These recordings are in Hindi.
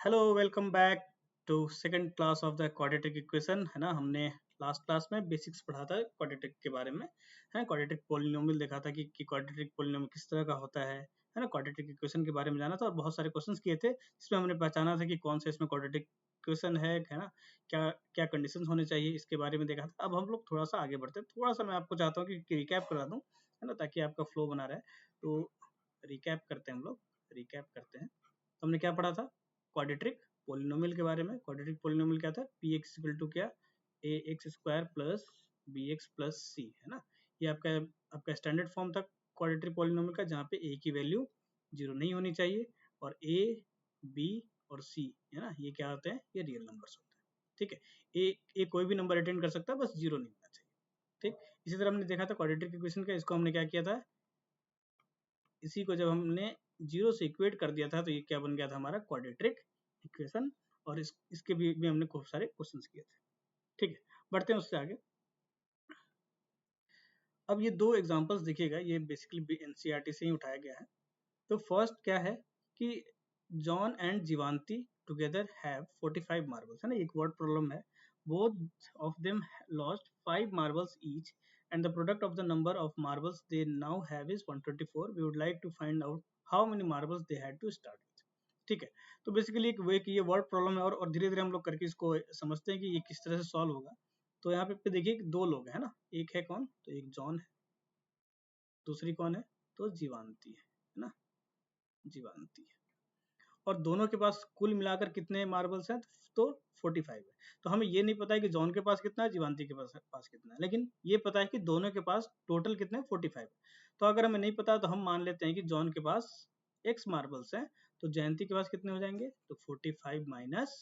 Hello welcome back to second class of the quadratic equation. है ना, हमने लास्ट क्लास में बेसिक्स पढ़ा था क्वाड्रेटिक के बारे में। है क्वाड्रेटिक पोलिनोमियल देखा था कि क्वाड्रेटिक पोलिनोमियल किस तरह का होता है ना। क्वाड्रेटिक इक्वेशन के बारे में जाना था और बहुत सारे क्वेश्चंस किए थे जिसमें हमने पहचाना था कि कौन सा इसमें क्वाड्रेटिक इक्वेशन है ना, क्या क्या कंडीशंस होने चाहिए, इसके बारे में देखा था। अब हम लोग थोड़ा सा आगे बढ़ते हैं। थोड़ा सा मैं आपको चाहता हूँ कि रिकैप करा दूँ, है ना, ताकि आपका फ्लो बना रहे। तो रिकैप करते हैं हम लोग, रिकैप करते हैं। तो हमने क्या पढ़ा था क्वाड्रेटिक पोलिनोमियल के बारे में। क्वाड्रेटिक पोलिनोमियल क्या था, पी एक्स इक्वल टू क्या, a x square plus B x plus c, है ना। ये आपका स्टैंडर्ड फॉर्म था क्वाड्रेटिक पोलिनोमियल का, जहाँ पे ए की वैल्यू जीरो नहीं होनी चाहिए और ए बी और सी, है ना, ये क्या होते हैं, ये रियल नंबर्स होते हैं। ठीक है, ए कोई भी नंबर अटेंड कर सकता है, बस जीरो नहीं होना चाहिए। ठीक, इसी तरह हमने देखा था क्वाड्रेटिक इक्वेशन का, इसको हमने क्या किया था, इसी को जब हमने जीरो से इक्वेट कर दिया था तो ये क्या बन गया था हमारा क्वाड्रेटिक इक्वेशन। और इसके भी हमने खूब सारे क्वेश्चंस किए थे। ठीक है, बढ़ते हैं उससे आगे। अब ये दो एग्जांपल्स देखिएगा, ये बेसिकली एनसीईआरटी से ही उठाया गया है। तो फर्स्ट क्या है कि John and Jeevanti together have 45 marbles, है ना, एक वर्ड प्रॉब्लम है। Both of them lost 5 marbles each and the product of the number of marbles they now have is 124. We would like to find out how many marbles they had to start with. ठीक है, तो बेसिकली एक ये वर्ड प्रॉब्लम है और धीरे धीरे हम लोग करके इसको समझते हैं कि ये किस तरह से सॉल्व होगा। तो यहाँ पे देखिए कि दो लोग हैं ना, एक है कौन, तो एक जॉन है, दूसरी कौन है, तो जीवांती है ना, जीवांती है। और दोनों के पास कुल मिलाकर कितने मार्बल्स हैं, तो 45 है। तो हमें ये नहीं पता है कि जॉन के पास कितना है, जीवांती के पास कितना है, लेकिन ये पता है कि दोनों के पास टोटल कितने 45 है। तो अगर हमें नहीं पता तो हम मान लेते हैं कि जॉन के पास x मार्बल्स हैं, तो जयंती के पास कितने हो जाएंगे, तो 45 माइनस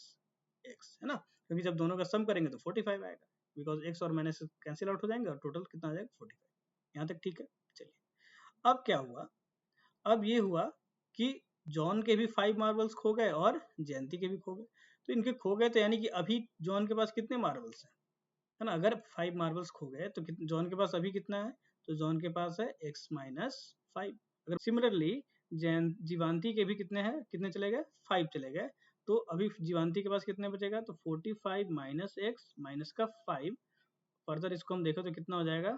एक्स, है ना, क्योंकि जब दोनों का सम करेंगे तो 45 आएगा, बिकॉज x और माइनस कैंसिल आउट हो जाएंगे और टोटल कितना आ जाएगा 45। यहाँ तक ठीक है। चलिए, अब क्या हुआ, अब ये हुआ कि जॉन के भी 5 मार्बल्स खो गए और जयंती के भी खो गए। तो इनके खो गए तो यानी कि अभी जॉन के पास कितने मार्बल्स हैं, है ना। अगर 5 मार्बल्स खो गए तो जॉन के पास अभी कितना है, तो जॉन के पास है x माइनस 5। अगर सिमिलरली जीवांती के भी कितने हैं, कितने चले गए, 5 चले गए। तो अभी जीवांती के पास कितने बचेगा, तो 45 माइनस एक्स माइनस का 5। फर्दर इसको हम देखो तो कितना हो जाएगा,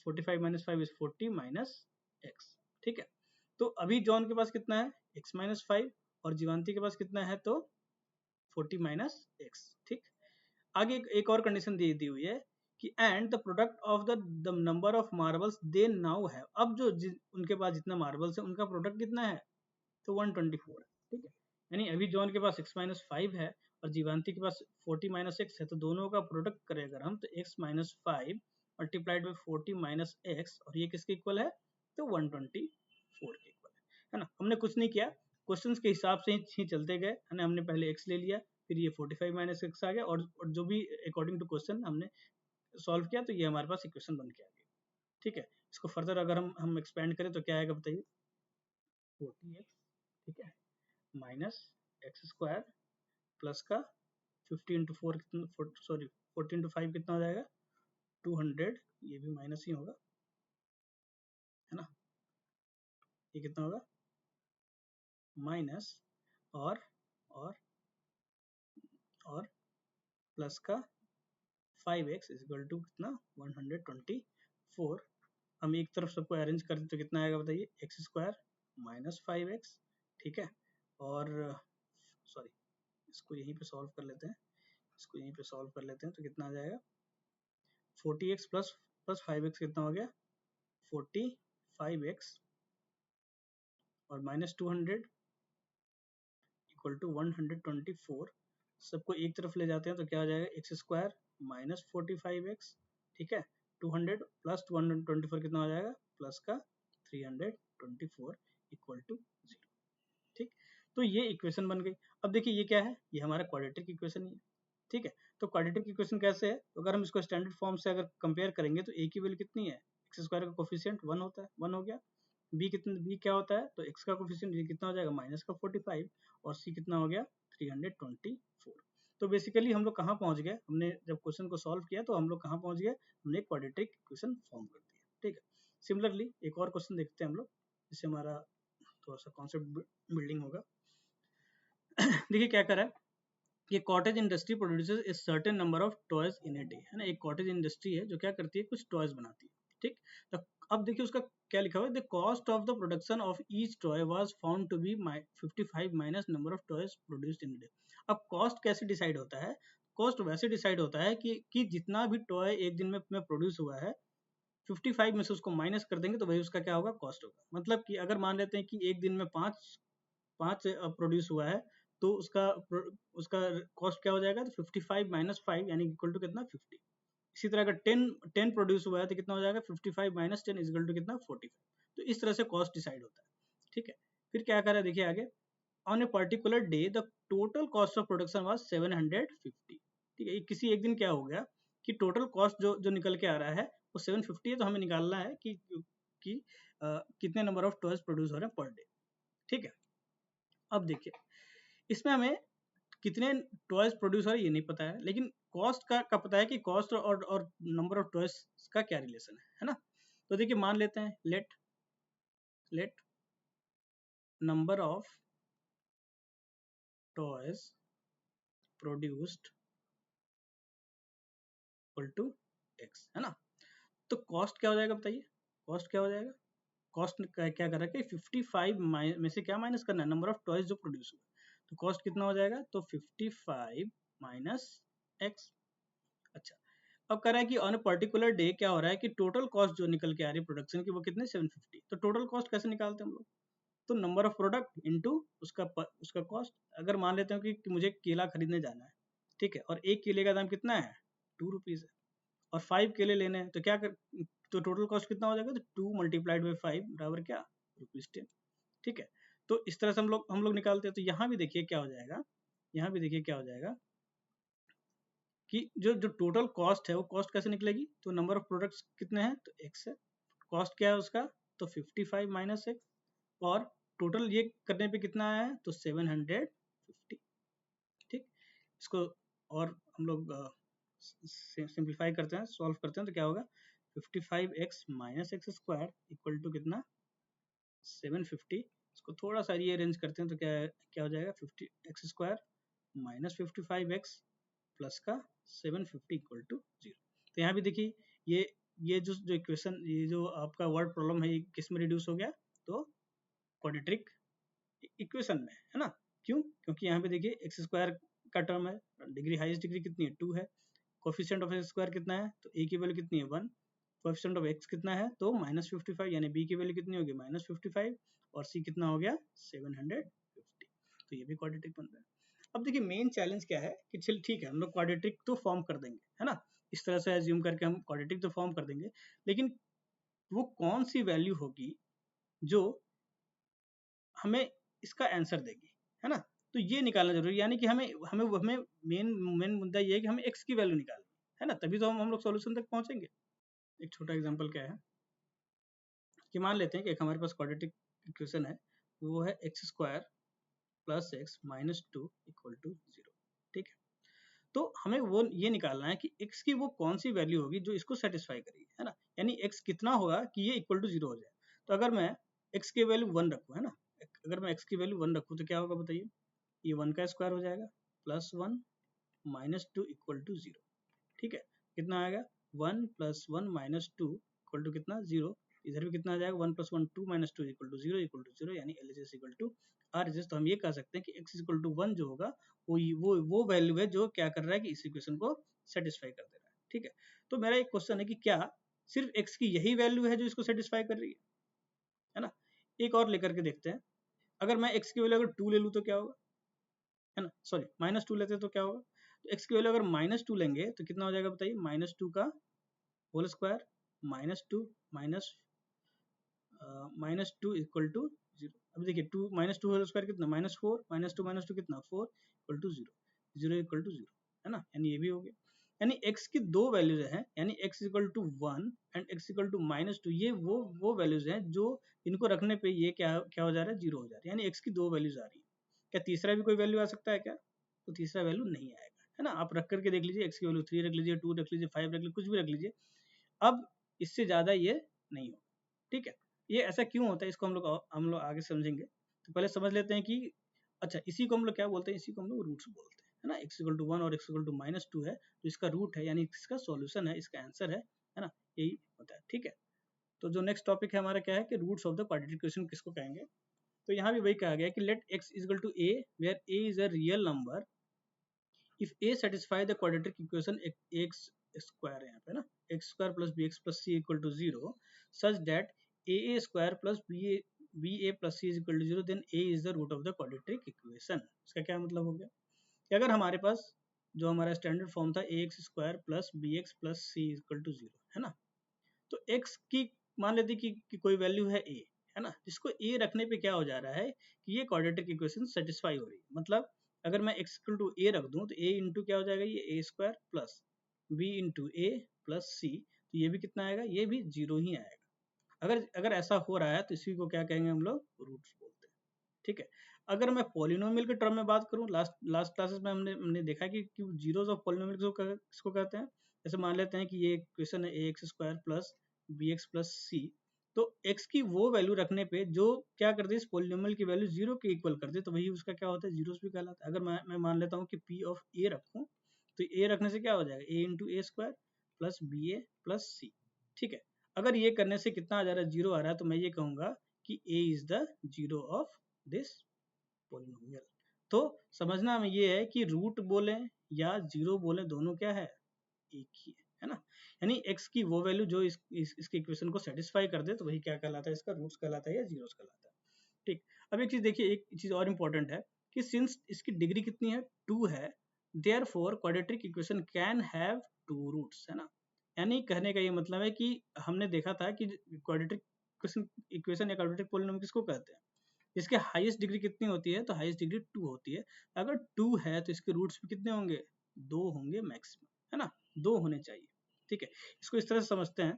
45 माइनस 5 इज 40 माइनस एक्स। ठीक है, तो अभी जॉन के पास कितना है, x माइनस 5, और जीवांती के पास कितना है, तो 40 माइनस एक्स। ठीक, आगे एक और कंडीशन दी हुई है कि and the product of the number of marbles they now have. अब जो उनके पास जितना मार्बल्स है उनका प्रोडक्ट कितना है, तो 124 है। ठीक है, यानी अभी जॉन के पास x माइनस 5 है और जीवांती के पास 40 माइनस एक्स है, तो दोनों का प्रोडक्ट करें अगर हम, तो x minus 5 multiplied by 40 minus x, और ये किसके इक्वल है, तो 124 के इक्वल है ना। हमने कुछ नहीं किया, क्वेश्चंस के हिसाब से ही चलते गए, है ना। हमने पहले x ले लिया, फिर ये 45 माइनस एक्स आ गया, और जो भी अकॉर्डिंग टू क्वेश्चन हमने सॉल्व किया, तो ये हमारे पास इक्वेशन बन के आ गया। ठीक है, इसको फर्दर अगर हम एक्सपेंड करें तो क्या आएगा बताइए, 40x, ठीक है, माइनस एक्स स्क्वायर प्लस का 50 इंटू 4 कितना, सॉरी 40 इंटू 5 कितना हो जाएगा, 200, ये भी माइनस ही होगा, है ना, ये कितना होगा माइनस, और और और प्लस का 5x इज इक्वल टू कितना 124। हम एक तरफ सबको अरेंज कर दें तो कितना आएगा बताइए, एक्स स्क्वायर माइनस 5x। ठीक है, और सॉरी इसको यहीं पे सॉल्व कर लेते हैं, इसको यहीं पे सॉल्व कर लेते हैं, तो कितना आ जाएगा 40x प्लस प्लस 5x कितना हो गया 45x, और माइनस 200 इक्वल टू 124। सबको एक तरफ ले जाते हैं तो क्या हो जाएगा, एक्स स्क्वायर माइनस 45x, ठीक है, 200 प्लस 224 कितना हो जाएगा, प्लस का 324 इक्वल टू 0। ठीक, तो ये इक्वेशन बन गई। अब देखिए ये क्या है, ये हमारा क्वाड्रेटिक इक्वेशन ही है। ठीक है, तो क्वाड्रेटिक इक्वेशन कैसे है, तो अगर हम इसको स्टैंडर्ड फॉर्म से अगर कंपेयर करेंगे तो ए की वैल्यू कितनी है, एक्स स्क्वायर का कोफिशिएंट 1 होता है, 1 हो गया। बी क्या होता है, तो एक्स का कोफिशिएंट ये कितना हो जाएगा, माइनस का 45, और सी कितना हो गया 324। तो बेसिकली हम लोग कहाँ पहुंच गए, हमने जब क्वेश्चन को सॉल्व किया तो हम लोग कहाँ पहुंच गए, हमने क्वाड्रेटिक इक्वेशन फॉर्म कर दिया। ठीक है, सिमिलरली एक और क्वेश्चन देखते हैं हम लोग, जिससे हमारा थोड़ा सा कॉन्सेप्ट बिल्डिंग होगा। देखिए क्या कर रहा है, ये cottage industry produces a certain number of toys in a day, है ना। एक कॉटेज इंडस्ट्री है जो क्या करती है, कुछ टॉयज बनाती है, ठीक। तो अब देखिए उसका क्या लिखा हुआ है, the cost of the production of each toy was found to be 55 minus number of toys produced in a day. अब कॉस्ट कैसे डिसाइड होता है, कॉस्ट वैसे डिसाइड होता है कि जितना भी टॉय एक दिन में प्रोड्यूस हुआ है, 55 में से उसको माइनस कर देंगे तो वही उसका क्या होगा, कॉस्ट होगा। मतलब कि अगर मान लेते हैं कि एक दिन में पाँच पाँच प्रोड्यूस हुआ है, तो उसका कॉस्ट क्या हो जाएगा, तो 55 माइनस 5 यानी इक्वल टू कितना, 50। इसी तरह अगर 10 प्रोड्यूस हुआ है तो कितना हो जाएगा, 55 माइनस 10 इज इक्वल टू कितना, 45। तो इस तरह से कॉस्ट डिसाइड होता है, ठीक है। फिर क्या करें, देखिए आगे, on a particular day the total cost of production was 750, ठीक है। किसी एक दिन क्या हो गया कि टोटल कॉस्ट जो निकल के आ रहा है वो 750 है, तो हमें निकालना है कि कितने नंबर ऑफ टॉयज प्रोड्यूस हो रहे हैं पर डे, ठीक है। अब देखिए इसमें हमें कितने टॉयज प्रोड्यूस हो रहे हैं ये नहीं पता है, लेकिन कॉस्ट का पता है कि कॉस्ट और नंबर ऑफ टॉयज का क्या रिलेशन है ना। तो देखिए मान लेते हैं, let number of toys produced equal to x, है ना। तो कॉस्ट क्या हो जाएगा बताइए, कॉस्ट क्या हो जाएगा, कॉस्ट क्या कर रहा है कि 55 में से क्या माइनस करना है, नंबर ऑफ टॉयज जो प्रोड्यूस हुआ, तो कॉस्ट कितना हो जाएगा, तो 55 माइनस एक्स। अच्छा, अब कह रहा है कि ऑन ए पर्टिकुलर डे क्या हो रहा है कि टोटल कॉस्ट जो निकल के आ रही है प्रोडक्शन की वो कितने, 750। तो टोटल कॉस्ट कैसे निकालते हैं हम लोग, तो नंबर ऑफ प्रोडक्ट इनटू उसका कॉस्ट। अगर मान लेते हैं कि मुझे केला खरीदने जाना है, ठीक है, और एक केले का दाम कितना है, 2 रुपीज़ है, और 5 केले लेने हैं, तो तो टोटल कॉस्ट कितना हो जाएगा, तो 2 मल्टीप्लाइड बाई 5 बराबर क्या, ₹10, ठीक है। तो इस तरह से हम लोग निकालते हैं। तो यहाँ भी देखिए क्या हो जाएगा, यहाँ भी देखिए क्या हो जाएगा कि जो टोटल कॉस्ट है वो कॉस्ट कैसे निकलेगी, तो नंबर ऑफ प्रोडक्ट्स कितने हैं, तो एक्स है, कॉस्ट क्या है उसका, तो 55 माइनस एक्स, और टोटल ये करने पे कितना आया है, तो 750, ठीक। इसको और हम लोग सिंप्लीफाई करते हैं, सॉल्व करते हैं, तो क्या होगा, 55x minus x square equal to कितना, 750। इसको थोड़ा सा रीअरेंज करते हैं तो क्या क्या हो जाएगा, 50x square minus 55x plus का 750 इक्वल टू 0। तो यहाँ भी देखिए ये जो इक्वेशन, ये जो आपका वर्ड प्रॉब्लम है, ये किस में रिड्यूस हो गया, तो क्वाड्रेटिक इक्वेशन में, है ना। क्यों, क्योंकि यहाँ पे देखिए एक्स स्क्वायर का टर्म है, डिग्री हाईएस्ट डिग्री कितनी है, 2 है, कोफिशिएंट ऑफ एक्स स्क्वायर कितना है, तो ए की वैल्यू कितनी है, 1, कोफिशिएंट ऑफ एक्स कितना है, तो -55, यानी बी की वैल्यू कितनी होगी, -55, और सी कितना हो गया, 750। तो ये भी क्वाड्रेटिक बन रहा है। अब देखिए मेन चैलेंज क्या है कि चल ठीक है हम लोग क्वाड्रेटिक तो फॉर्म कर देंगे, है ना, इस तरह से एज्यूम करके हम क्वाड्रेटिक तो फॉर्म कर देंगे, लेकिन वो कौन सी वैल्यू होगी जो हमें इसका आंसर देगी, है ना। तो ये निकालना जरूरी है, यानी कि हमें हमें हमें मेन मेन मुद्दा ये है कि हमें एक्स की वैल्यू निकालनी है ना, तभी तो हम लोग सॉल्यूशन तक पहुंचेंगे। एक छोटा एग्जांपल क्या है कि मान लेते हैं कि एक हमारे पास क्वाड्रेटिक इक्वेशन है, वो है x square plus x minus 2 equal to 0, ठीक है। तो हमें वो ये निकालना है कि x की वो कौन सी वैल्यू होगी जो इसको सेटिस्फाई करेगी, है ना, यानी x कितना होगा कि ये इक्वल टू 0 हो जाए। तो अगर मैं x की वैल्यू 1 रखूँ, है ना, अगर मैं x की वैल्यू 1 रखूँ तो क्या होगा बताइए, ये 1 का स्क्वायर हो जाएगा प्लस 1 माइनस 2 इक्वल टू 0, ठीक है। कितना आएगा, 1 प्लस 1 माइनस 2 इक्वल टू कितना, 0। इधर भी कितना आ जाएगा, 1 plus 1 2 minus 2 equal to 0 equal to 0, यानी L is equal to R is. तो हम ये कह सकते हैं कि x इक्वल टू 1 जो होगा वो वैल्यू है जो क्या कर रहा है कि इस इक्वेशन को सेटिस्फाई कर दे रहा है, ठीक है। तो मेरा एक क्वेश्चन है कि क्या सिर्फ x की यही वैल्यू है जो इसको सेटिस्फाई कर रही है ना। एक और लेकर के देखते हैं, अगर मैं x की वैल्यू अगर 2 ले लूँ तो क्या होगा, है ना, सॉरी -2 लेते तो क्या होगा, तो x की वैल्यू अगर -2 लेंगे तो कितना हो जाएगा बताइए, -2 का whole square -2 minus -2 equal to 0। अब देखिए -2 होल स्क्वायर कितना, -4, -2 कितना 4 इक्वल टू 0, 0 इक्वल टू 0, है ना, यानी ये भी हो गया। यानी x की दो वैल्यूज हैं, यानी x equal to 1 and x equal to -2, ये वो वैल्यूज हैं जो इनको रखने पे ये क्या क्या हो जा रहा है, 0 हो जा रहा है, यानी x की दो वैल्यूज आ रही है। क्या तीसरा भी कोई वैल्यू आ सकता है क्या, तो तीसरा वैल्यू नहीं आएगा, है ना। आप रख करके देख लीजिए, x की वैल्यू 3 रख लीजिए, 2 रख लीजिए, 5 रख लीजिए, कुछ भी रख लीजिए, अब इससे ज्यादा ये नहीं होगा, ठीक है। ये ऐसा क्यों होता है, इसको हम लोग आगे समझेंगे। तो पहले समझ लेते हैं कि अच्छा, इसी को हम लोग क्या बोलते हैं, इसी को हम लोग रूट्स बोलते हैं, है ना। x इक्वल टू 1 और x इक्वल टू -2 है तो इसका रूट है, यानी इसका सॉल्यूशन है, इसका आंसर है ना, यही होता है। ठीक है, तो जो नेक्स्ट टॉपिक है हमारा क्या है कि roots of the quadratic equation किसको कहेंगे। तो यहाँ भी वही कहा गया कि let x is equal to a where a is a real number if a satisfy the quadratic equation x square है यहाँ पे ना, x square plus bx plus c equal to 0 such that a square plus ba plus c is equal to 0 then a is the root of the quadratic equation। इसका क्या मतलब हो गया कि अगर हमारे पास जो हमारा स्टैंडर्ड फॉर्म था ax square plus B x plus C equal to 0, है ना, तो x की मान लेते कि कोई वैल्यू है a, है ना, जिसको a रखने पे क्या हो जा रहा है कि ये क्वाड्रेटिक इक्वेशन सेटिस्फाई हो रही है। मतलब अगर मैं x इक्वल टू a रख दूं तो a इंटू क्या हो जाएगा, ये a square plus b into a plus c, तो ये भी कितना आएगा, ये भी 0 ही आएगा। अगर अगर ऐसा हो रहा है तो इसी को क्या कहेंगे हम लोग, रूट्स बोलते हैं। ठीक है, अगर मैं पॉलिनोमियल के टर्म में बात करूं, लास्ट लास्ट क्लासेस में हमने देखा कि जीरोस ऑफ पॉलिनोमियल किसको कहते हैं। जैसे मान लेते हैं कि ये इक्वेशन है ax square plus B x plus c, तो x की वो वैल्यू रखने पे जो क्या कर दे, इस पॉलिनोमियल की वैल्यू 0 के इक्वल कर दे, तो वही उसका क्या होता है, जीरोस भी कहलाता है। अगर मैं मान लेता हूँ कि p ऑफ a रखूँ, तो a रखने से क्या हो जाएगा, a into a square plus b a plus c. ठीक है, अगर ये करने से कितना आ जा रहा है, 0 आ रहा है, तो मैं ये कहूँगा कि a is the zero of this polynomial. तो समझना में ये है कि रूट बोले या जीरो बोले, दोनों क्या है, एक ही है ना। यानी x की वो वैल्यू जो इसके इक्वेशन को सेटिस्फाई कर दे, तो वही क्या कहलाता है, इसका रूट्स कहलाता है या जीरोस कहलाता है। ठीक, अब एक चीज देखिए, एक चीज और इम्पोर्टेंट है कि सिंस इसकी डिग्री कितनी है, 2 है, therefore quadratic equation can have 2 roots, है ना। यानी कहने का ये मतलब है कि हमने देखा था कि क्वाड्रेटिक इक्वेशन या क्वाड्रेटिक पॉलिनोमियल किसको कहते हैं, इसके हाईएस्ट डिग्री कितनी होती है, तो हाईएस्ट डिग्री 2 होती है। अगर 2 है तो इसके रूट्स भी कितने होंगे, 2 होंगे मैक्सिमम, है ना, 2 होने चाहिए। ठीक है, इसको इस तरह से समझते हैं।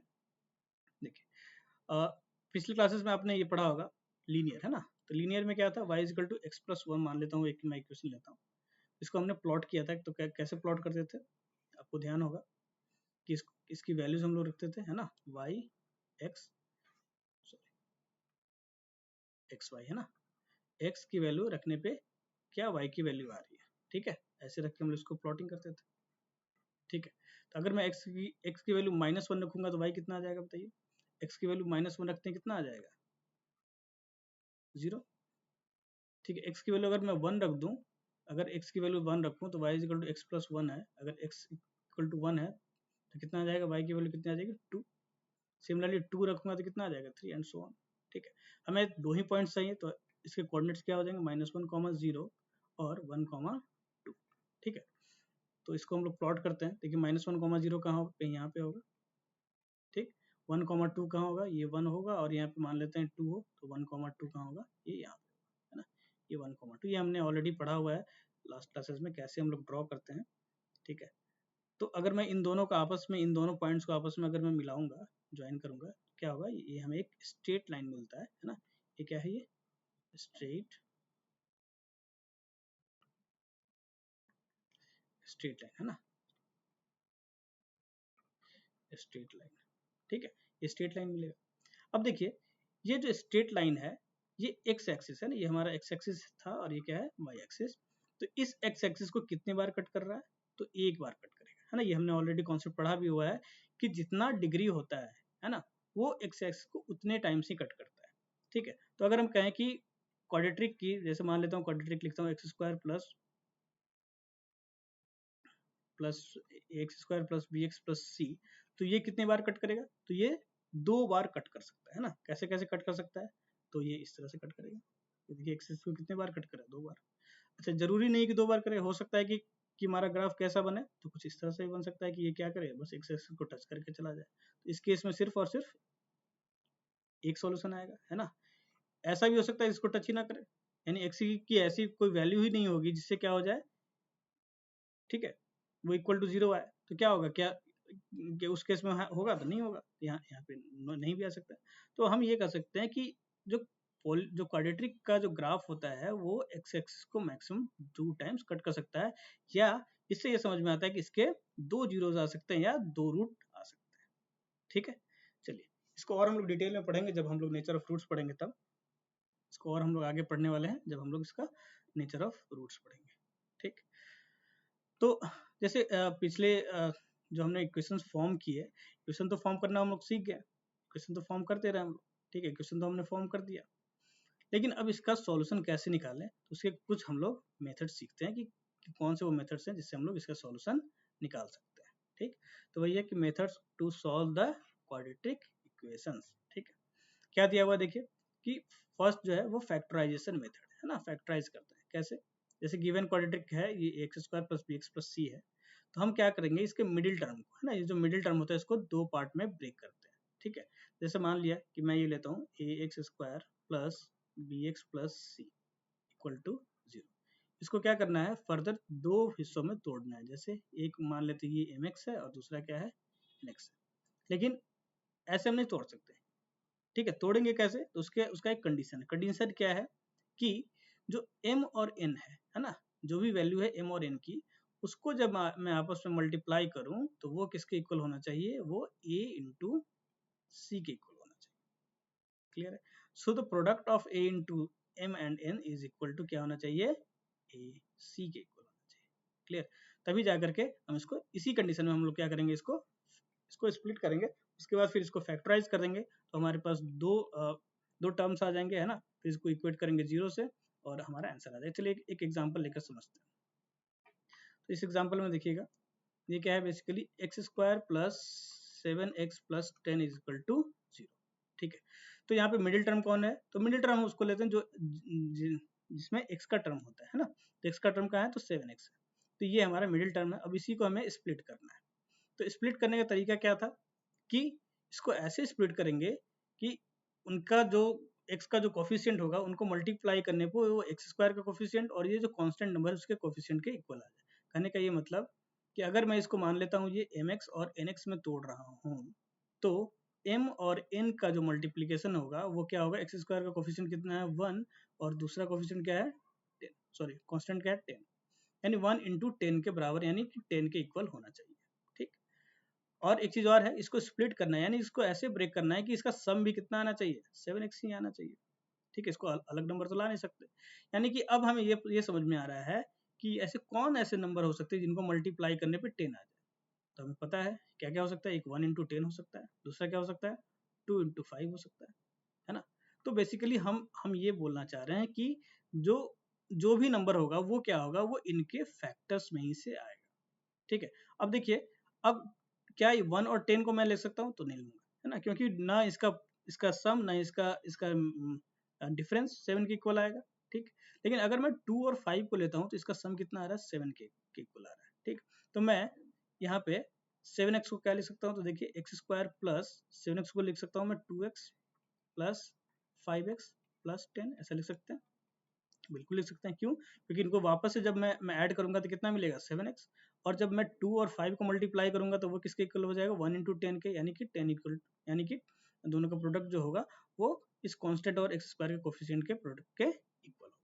देखिए, पिछली क्लासेस में आपने ये पढ़ा होगा लीनियर, है ना। तो लीनियर में क्या था, y equal to x plus one मान लेता हूँ, एक मैं इक्वेशन लेता हूँ, इसको हमने प्लॉट किया था, तो कैसे प्लॉट करते थे, आपको ध्यान होगा कि इसकी वैल्यूज हम लोग रखते थे, है ना, y x एक्स वाई, है ना, x की वैल्यू रखने पे क्या y की वैल्यू आ रही है। ठीक है, ऐसे रख के हम लोग इसको प्लॉटिंग करते थे। ठीक है, तो अगर मैं x की वैल्यू -1 रखूंगा तो y कितना आ जाएगा, बताइए, x की वैल्यू -1 रखते हैं कितना आ जाएगा, 0। ठीक है, x की वैल्यू अगर मैं 1 रख दूं, अगर x की वैल्यू 1 रखूं तो y is equal to x plus one है, अगर x इक्वल टू 1 है तो कितना आ जाएगा, y की वैल्यू कितनी आ जाएगी, 2। सिमिलरली 2 रखूंगा तो कितना आ जाएगा, 3 एंड सो ऑन। ठीक है, हमें दो ही पॉइंट्स चाहिए, तो इसके कोऑर्डिनेट्स क्या हो जाएंगे, -1, 0 और 1, 2। ठीक है, तो इसको हम लोग प्लॉट करते हैं। देखिए, -1, 0 कहाँ होगा, कहीं यहाँ पे होगा। ठीक, 1, 2 कहाँ होगा, ये 1 होगा, और यहाँ पे मान लेते हैं 2 हो, तो 1, 2 कहाँ होगा, ये यहाँ पे, है ना, ये 1, 2, ये हमने ऑलरेडी पढ़ा हुआ है लास्ट क्लासेस में, कैसे हम लोग ड्रॉ करते हैं। ठीक है, तो अगर मैं इन दोनों का आपस में, इन दोनों पॉइंट्स को आपस में अगर मैं मिलाऊंगा, ज्वाइन करूंगा, क्या होगा, ये हमें एक स्ट्रेट लाइन मिलता है ना। ये क्या है, ये स्ट्रेट स्ट्रेट लाइन, है ना, स्ट्रेट लाइन। ठीक है, ये स्ट्रेट लाइन मिलेगा। अब देखिए, ये जो स्ट्रेट लाइन है, ये एक्स एक्सिस है ना, ये हमारा एक्स एक्सिस था, और ये क्या है, वाई एक्सिस। तो इस एक्स एक्सिस को कितने बार कट कर रहा है, तो एक बार कट करेगा, है ना। ये हमने ऑलरेडी कॉन्सेप्ट पढ़ा भी हुआ है कि जितना डिग्री होता है ना, वो एक्स एक्सिस को उतने टाइम से कट करता है। ठीक है, तो अगर हम कहें कि क्वाड्रेटिक की, जैसे मान लेता हूँ क्वाड्रेटिक लिखता हूँ, x square plus x square plus B x plus c, तो ये कितने बार कट करेगा, तो ये 2 बार कट कर सकता है ना। कैसे कैसे कट कर सकता है, तो ये इस तरह से कट करेगा। ये देखिए, एक्सिस को कितने बार कट करे, 2 बार। अच्छा, जरूरी नहीं कि 2 बार करे, हो सकता है कि हमारा ग्राफ कैसा बने, तो कुछ इस तरह से भी बन सकता है कि ये क्या करे, बस एक्सिस को टच करके चला जाए। तो इस केस में सिर्फ और सिर्फ एक सॉल्यूशन आएगा, है ना। ऐसा भी हो सकता है इसको टच ही ना करे, यानी एक्स की ऐसी कोई वैल्यू ही नहीं होगी जिससे क्या हो जाए, ठीक है, वो इक्वल टू 0 आए, तो क्या होगा, क्या कि उस केस में होगा, तो नहीं होगा, यहाँ यहाँ पे नहीं भी आ सकता। तो हम ये कह सकते हैं कि जो जो क्वाड्रेटिक का जो ग्राफ होता है, वो एक्स एक्सिस को मैक्सिमम 2 टाइम्स कट कर सकता है, या इससे ये समझ में आता है कि इसके 2 जीरोस आ सकते हैं या 2 रूट आ सकते हैं। ठीक है, चलिए, इसको और हम लोग डिटेल में पढ़ेंगे जब हम लोग नेचर ऑफ फ्रूट्स पढ़ेंगे, तब इसको और हम लोग आगे पढ़ने वाले हैं, जब हम लोग इसका नेचर ऑफ रूट्स पढ़ेंगे। ठीक, तो जैसे पिछले जो हमने इक्वेशन फॉर्म किए, इक्वेशन तो फॉर्म करना हम लोग सीख गए, इक्वेशन तो फॉर्म करते रहे हम लोग, ठीक है, इक्वेशन तो हमने फॉर्म कर दिया, लेकिन अब इसका सॉल्यूशन कैसे निकालें, तो उसके कुछ हम लोग मेथड सीखते हैं कि कौन से वो मेथड्स हैं जिससे हम लोग इसका सॉल्यूशन निकाल सकते हैं। ठीक, तो वही है कि methods to solve the quadratic equations. ठीक है, क्या दिया हुआ देखिए कि फर्स्ट जो है वो फैक्टराइजेशन मेथड है ना, फैक्टराइज करते हैं कैसे, जैसे गिवन क्वाड्रेटिक है ये x square plus B x plus c है, तो हम क्या करेंगे इसके मिडिल टर्म को, है ना, ये जो मिडिल टर्म होता है इसको दो पार्ट में ब्रेक करते हैं। ठीक है, जैसे मान लिया कि मैं ये लेता हूँ a x square plus B x plus C equal to 0, इसको क्या करना है फर्दर दो हिस्सों में तोड़ना है, जैसे एक मान लेते हैं ये एम एक्स है और दूसरा क्या है एन एक्स है, लेकिन ऐसे हम नहीं तोड़ सकते। ठीक है, तोड़ेंगे कैसे, तो उसका एक कंडीशन है, कंडीशन क्या है कि जो m और n है ना, जो भी वैल्यू है m और n की, उसको जब मैं आपस में मल्टीप्लाई करूं तो वो किसके इक्वल होना चाहिए, वो a इंटू सी के इक्वल होना चाहिए। क्लियर है, so the product of a into m and n is equal to क्या होना चाहिए, a c के इक्वल होना चाहिए। क्लियर, तभी जाकर के हम इसको इसी कंडीशन में हम लोग क्या करेंगे, इसको स्प्लिट करेंगे, उसके बाद फिर इसको फैक्टराइज कर देंगे, तो हमारे पास दो टर्म्स आ जाएंगे, है ना, फिर इसको इक्वेट करेंगे 0 से और हमारा आंसर आ जाएगा। चलिए एक एग्जांपल लेकर समझते हैं। तो इस एग्जांपल में देखिएगा ये क्या है, basically x square plus 7x plus 10 is equal to 0। ठीक है, तो यहाँ पे मिडिल टर्म कौन है, तो मिडिल टर्म हम उसको लेते हैं जो जिसमें x का टर्म होता है ना, तो x का टर्म कहाँ है, तो 7x है, तो ये हमारा मिडिल टर्म है। अब इसी को हमें स्प्लिट करना है, तो स्प्लिट करने का तरीका क्या था कि इसको ऐसे स्प्लिट करेंगे कि उनका जो x का जो कोफिशिएंट होगा उनको मल्टीप्लाई करने पर वो एक्स स्क्वायर का कोफिशिएंट और ये जो कांस्टेंट नंबर है उसके कोफिशिएंट के इक्वल आ जाए। कहने का ये मतलब कि अगर मैं इसको मान लेता हूँ ये mx और nx में तोड़ रहा हूँ, तो m और n का जो मल्टीप्लीकेशन होगा वो क्या होगा, एक्स स्क्वायर का कोफिशिएंट कितना है 1 और दूसरा कोफिशिएंट क्या है 10, सॉरी कांस्टेंट क्या है 10, यानी 1 इंटू 10 के बराबर, यानी कि 10 के इक्वल होना चाहिए। ठीक, और एक चीज और है, इसको स्प्लिट करना है, यानी इसको ऐसे ब्रेक करना है कि इसका सम भी कितना आना चाहिए, 7x ही आना चाहिए। ठीक है, इसको अलग नंबर तो ला नहीं सकते, यानी कि अब हमें ये समझ में आ रहा है कि ऐसे नंबर हो सकते हैं जिनको मल्टीप्लाई करने पे 10 आ जाए। तो हमें पता है क्या क्या हो सकता है, एक 1 इंटू 10 हो सकता है, दूसरा क्या हो सकता है 2 इंटू 5 हो सकता है ना। तो बेसिकली हम ये बोलना चाह रहे हैं कि जो जो भी नंबर होगा वो क्या होगा, वो इनके फैक्टर्स में ही से आएगा। ठीक है, अब देखिए, अब क्या 1 और 10 को मैं ले सकता हूँ, तो नहीं लूंगा, है ना, क्योंकि ना इसका इसका सम ना इसका इसका डिफरेंस 7 के इक्वल आएगा। ठीक, लेकिन अगर मैं 2 और 5 को लेता हूँ तो इसका सम कितना आ रहा है, 7 के इक्वल आ रहा है। ठीक, तो मैं यहाँ पे 7x को क्या लिख सकता हूँ, तो देखिए एक्स स्क्वायर प्लस 7x को लिख सकता हूँ मैं 2x प्लस 5x प्लस 10, ऐसा लिख सकते हैं, बिल्कुल लिख सकते हैं। क्यों, क्योंकि इनको वापस से जब मैं ऐड करूंगा तो कितना मिलेगा 7x, और जब मैं 2 और 5 को मल्टीप्लाई करूंगा तो वो किसके इक्वल हो जाएगा, 1 इंटू 10 के, यानी कि 10 इक्वल, यानी कि दोनों का प्रोडक्ट जो होगा वो इस कांस्टेंट और एक्स स्क्वायर के कोफिशिएंट के प्रोडक्ट के इक्वल होगा।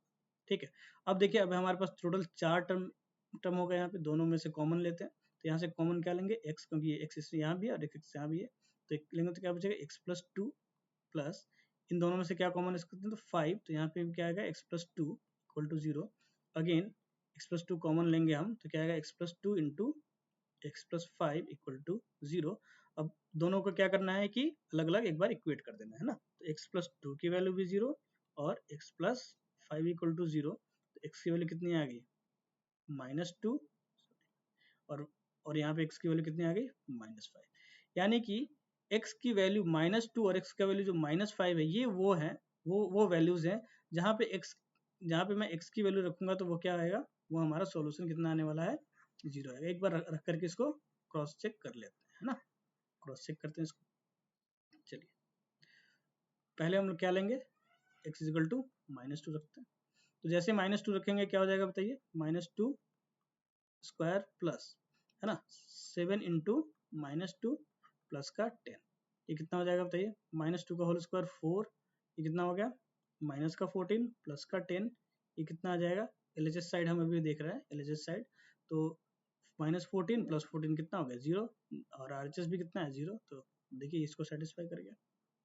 ठीक है, अब देखिए अब हमारे पास टोटल 4 टर्म हो गए, यहाँ पे दोनों में से कॉमन लेते हैं, तो यहाँ से कॉमन क्या लेंगे, x, क्योंकि ये x यहाँ भी है और x यहाँ भी है, तो एक लेंगे तो क्या बचेगा x प्लस 2 प्लस इन दोनों में से क्या कॉमन सकते हैं, तो 5, तो यहाँ पे क्या आएगा x plus 2 equal to 0, again x plus 2 common लेंगे हम तो क्या आएगा x plus 2 into x plus 5 equal to 0। अब दोनों को क्या करना है कि अलग अलग एक बार इक्वेट कर देना है ना, तो x प्लस 2 की वैल्यू भी 0 और x प्लस 5 इक्वल टू 0, तो x की वैल्यू कितनी आ गई -2, और यहाँ पे x की वैल्यू कितनी आ गई -5, यानी कि x की वैल्यू -2 और x का वैल्यू जो -5 है, ये वो है वो वैल्यूज हैं जहाँ पे मैं x की वैल्यू रखूंगा तो वो क्या आएगा, वो हमारा सॉल्यूशन कितना आने वाला है 0 आएगा। एक बार रख करके इसको क्रॉस चेक कर लेते हैं, है ना, क्रॉस चेक करते हैं इसको। चलिए पहले हम लोग क्या लेंगे, x इक्वल टू -2 रखते हैं, तो जैसे -2 रखेंगे क्या हो जाएगा बताइए, -2 स्क्वायर प्लस, है ना, 7 इंटू -2 प्लस का 10, ये कितना हो जाएगा बताइए, -2 का होल स्क्वायर 4, ये कितना हो गया माइनस का 14 प्लस का 10, ये कितना आ जाएगा, एलएचएस साइड हम अभी देख रहे हैं, एलएचएस साइड, तो -14 प्लस 14 कितना हो गया 0, और आरएचएस भी कितना है 0, तो देखिए इसको सेटिस्फाई कर गया,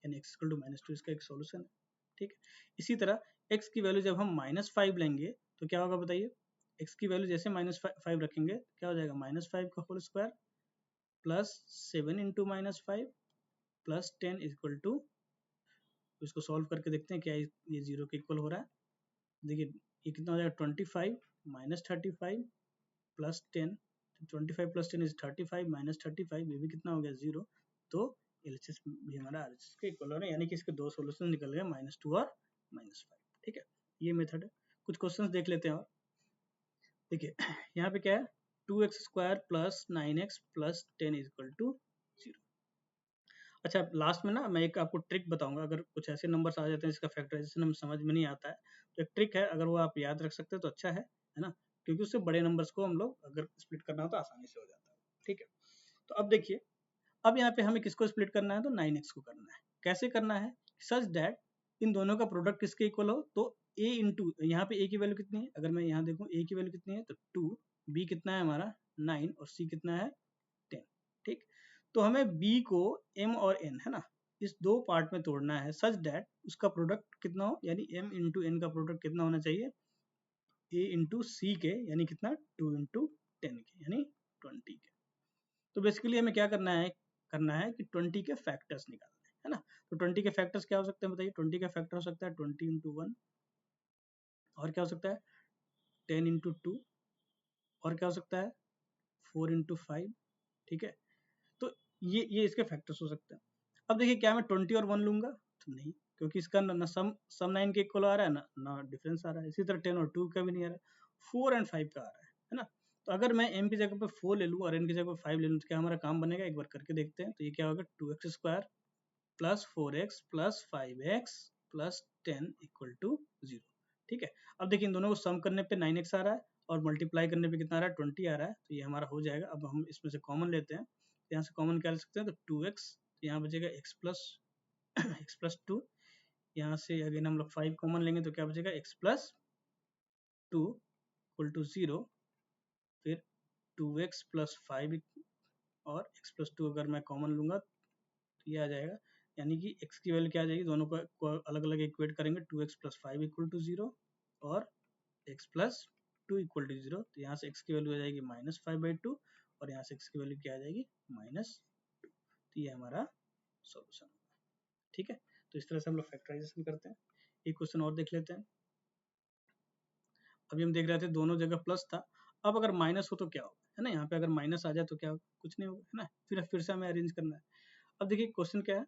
यानी x इक्वल टू -2 इसका एक सॉल्यूशन है। ठीक है, इसी तरह x की वैल्यू जब हम -5 लेंगे तो क्या होगा बताइए, x की वैल्यू जैसे -5 रखेंगे क्या हो जाएगा, -5 का whole square plus 7 into -5 plus 10 equal to, इसको सॉल्व करके देखते हैं क्या ये 0 के इक्वल हो रहा है। देखिए ये कितना हो जाएगा, 25 -35 प्लस 10, 25 प्लस 10 इज 35 -35, ये भी कितना हो गया 0। तो LHS भी हमारा RHS के इक्वल हो रहा है, यानी कि इसके दो सोल्यूशन निकल गए, -2 और -5। ठीक है, ये मेथड है। कुछ क्वेश्चंस देख लेते हैं और देखिए यहाँ पे क्या है, 2x² plus 9x plus 10 equal to 0। अच्छा लास्ट में ना मैं एक आपको ट्रिक बताऊंगा, अगर कुछ ऐसे नंबर्स आ जाते हैं जिसका फैक्टराइजेशन हमें समझ में नहीं आता है, तो एक ट्रिक है, अगर वो आप याद रख सकते हैं तो अच्छा है ना, क्योंकि उससे बड़े नंबर्स को हम लोग अगर स्प्लिट करना हो तो आसानी से हो जाता है। ठीक है, तो अब देखिए, अब यहाँ पे हमें किसको स्प्लिट करना है, तो 9x को करना है। कैसे करना है, सच दैट इन दोनों का प्रोडक्ट किसके इक्वल हो, तो a इंटू, यहाँ पे a की वैल्यू कितनी है, अगर मैं यहाँ देखूँ a की वैल्यू कितनी है तो 2, b कितना है हमारा 9 और c कितना है 10। ठीक, तो हमें b को m और n है ना, इस दो पार्ट में तोड़ना है सच दैट उसका प्रोडक्ट कितना हो, यानी m इंटू n का प्रोडक्ट कितना होना चाहिए, a इंटू सी के, यानी कितना 2 इंटू 10 के, यानी 20 के। तो बेसिकली हमें क्या करना है कि 20 के फैक्टर्स निकालने हैं, है ना। तो 20 के फैक्टर्स क्या हो सकते हैं बताइए, 20 का फैक्टर हो सकता है 20 इंटू 1, और क्या हो सकता है 10 इंटू 2, और क्या हो सकता है 4 इंटू 5। ठीक है, तो ये इसके फैक्टर्स हो सकते हैं। अब देखिए क्या मैं 20 और 1 लूंगा, तो नहीं, क्योंकि इसका ना सम 9 के इक्वल आ रहा है ना डिफरेंस आ रहा है। इसी तरह 10 और 2 का भी नहीं आ रहा है, 4 और 5 का आ रहा है ना। तो अगर मैं m की जगह पे 4 ले लूँ और n की जगह पे 5 ले लूँ तो क्या हमारा काम बनेगा, एक बार करके देखते हैं। तो ये क्या होगा, 2x² plus 4x plus 5x plus 10 equal to 0। ठीक है, अब देखिए इन दोनों को सम करने पे 9x आ रहा है और मल्टीप्लाई करने पे कितना आ रहा है 20 आ रहा है, तो ये हमारा हो जाएगा। अब हम इसमें से कॉमन लेते हैं, यहाँ से कॉमन क्या ले सकते हैं, तो 2x, तो यहाँ बचेगा x प्लस 2, यहाँ से अगेन हम लोग 5 कॉमन लेंगे तो क्या बचेगा x प्लस 2 इक्वल टू 0, फिर 2x प्लस 5 और x प्लस 2 अगर मैं कॉमन लूंगा तो ये आ जाएगा, यानी कि x की वैल्यू क्या आ जाएगी, दोनों को अलग अलग इक्वेट करेंगे, 2x प्लस 5 इक्वल टू 0 और x प्लस 2 इक्वल टू 0। तो यहाँ से x की वैल्यू आ जाएगी -5/2 और यहाँ से x की वैल्यू क्या आ जाएगी -2। तो ये हमारा सॉल्यूशन होगा। ठीक है, तो इस तरह से हम लोग फैक्टराइजेशन करते हैं। एक क्वेश्चन और देख लेते हैं। अभी हम देख रहे थे दोनों जगह प्लस था, अब अगर माइनस हो तो क्या होगा, है ना। यहाँ पे अगर माइनस आ जाए तो क्या होगा, कुछ नहीं होगा, है ना। फिर से हमें अरेंज करना है। अब देखिए क्वेश्चन क्या है,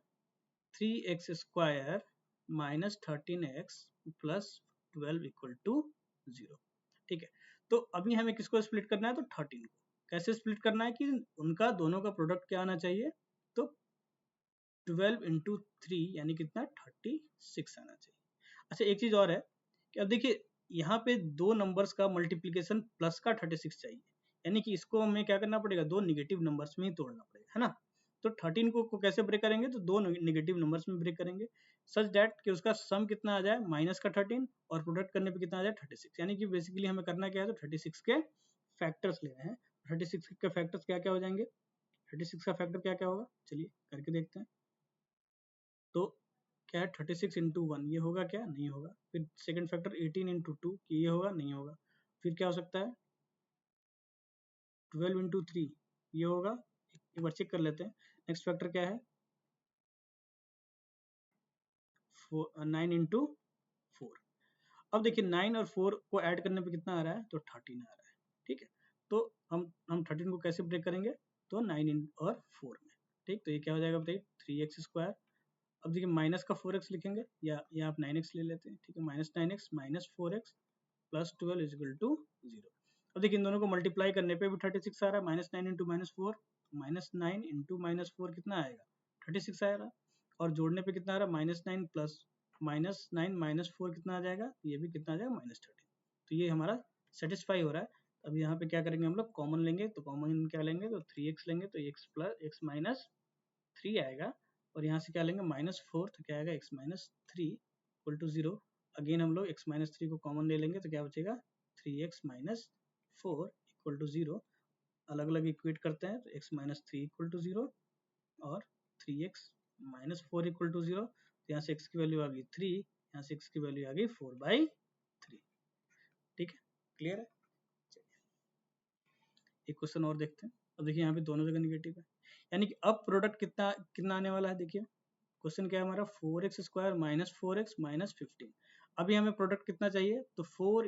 3x² minus 13x plus 12 equal to 0। ठीक है, तो अभी हमें किसको स्प्लिट करना है, तो 13 को। कैसे स्प्लिट करना है कि उनका दोनों का प्रोडक्ट क्या आना चाहिए, तो 12 इंटू 3 यानी कितना 36 आना चाहिए। अच्छा एक चीज और है कि अब देखिए यहाँ पे दो नंबर्स का मल्टीप्लीकेशन प्लस का 36 चाहिए, यानी कि इसको हमें क्या करना पड़ेगा, दो निगेटिव नंबर्स में ही तोड़ना पड़ेगा, है ना। तो 13 को कैसे ब्रेक करेंगे, तो दो निगेटिव नंबर्स में ब्रेक करेंगे सच दैट कि उसका सम कितना आ जाए माइनस का 13 और प्रोडक्ट करने पे कितना आ जाए 36। यानी कि बेसिकली हमें करना क्या है, तो 36 के फैक्टर्स लेने हैं। 36 के फैक्टर्स क्या क्या हो जाएंगे, 36 का फैक्टर क्या क्या होगा, चलिए करके देखते हैं। तो क्या है 36 इंटू 1 ये होगा क्या, नहीं होगा। फिर सेकंड फैक्टर 18 इंटू 2 ये होगा, नहीं होगा। फिर क्या हो सकता है 12 इंटू 3 ये होगा, एक बार चेक कर लेते हैं। नेक्स्ट फैक्टर क्या है 9 इंटू 4। अब देखिए 9 और 4 को ऐड करने पे कितना आ रहा है, तो 13 आ रहा है। ठीक है, तो हम 13 को कैसे ब्रेक करेंगे, तो 9 और 4 में। ठीक, तो ये क्या हो जाएगा बताइए 3x²। अब देखिए माइनस का 4x लिखेंगे या आप 9x ले लेते हैं। ठीक है, -9x minus 4x plus 12 is equal to 0। अब देखिए इन दोनों को मल्टीप्लाई करने पे भी 36 आ रहा है, -9 इंटू -4, -9 इंटू -4 कितना आएगा 36 आएगा, और जोड़ने पे कितना आ रहा है -9 प्लस -9 -4 कितना आ जाएगा, ये भी कितना आ जाएगा -13। तो ये हमारा सेटिस्फाई हो रहा है। अब यहाँ पे क्या करेंगे हम लोग, कॉमन लेंगे, तो कॉमन क्या लेंगे, तो 3x लेंगे, तो x प्लस x माइनस 3 आएगा, और यहाँ से क्या लेंगे -4, तो क्या आएगा x minus 3 equal to 0। Again हम लोग x माइनस 3 को कॉमन ले लेंगे, तो क्या बचेगा 3x माइनस 4 इक्वल टू 0। अलग अलग इक्वेट करते हैं, तो x माइनस 3 इक्वल टू 0 और 3x माइनस 4 इक्वल टू 0। तो यहाँ से x की वैल्यू आ गई 3, यहाँ से x की वैल्यू आ गई 4/3। ठीक है, क्लियर है? एक क्वेश्चन और देखते हैं। अब देखिए यहाँ पे दोनों जगह निगेटिव है, यानी कि अब प्रोडक्ट कितना कितना आने वाला है। देखिए क्वेश्चन क्या है हमारा, 4x² माइनस 4x माइनस 15। अभी हमें प्रोडक्ट कितना चाहिए, तो 4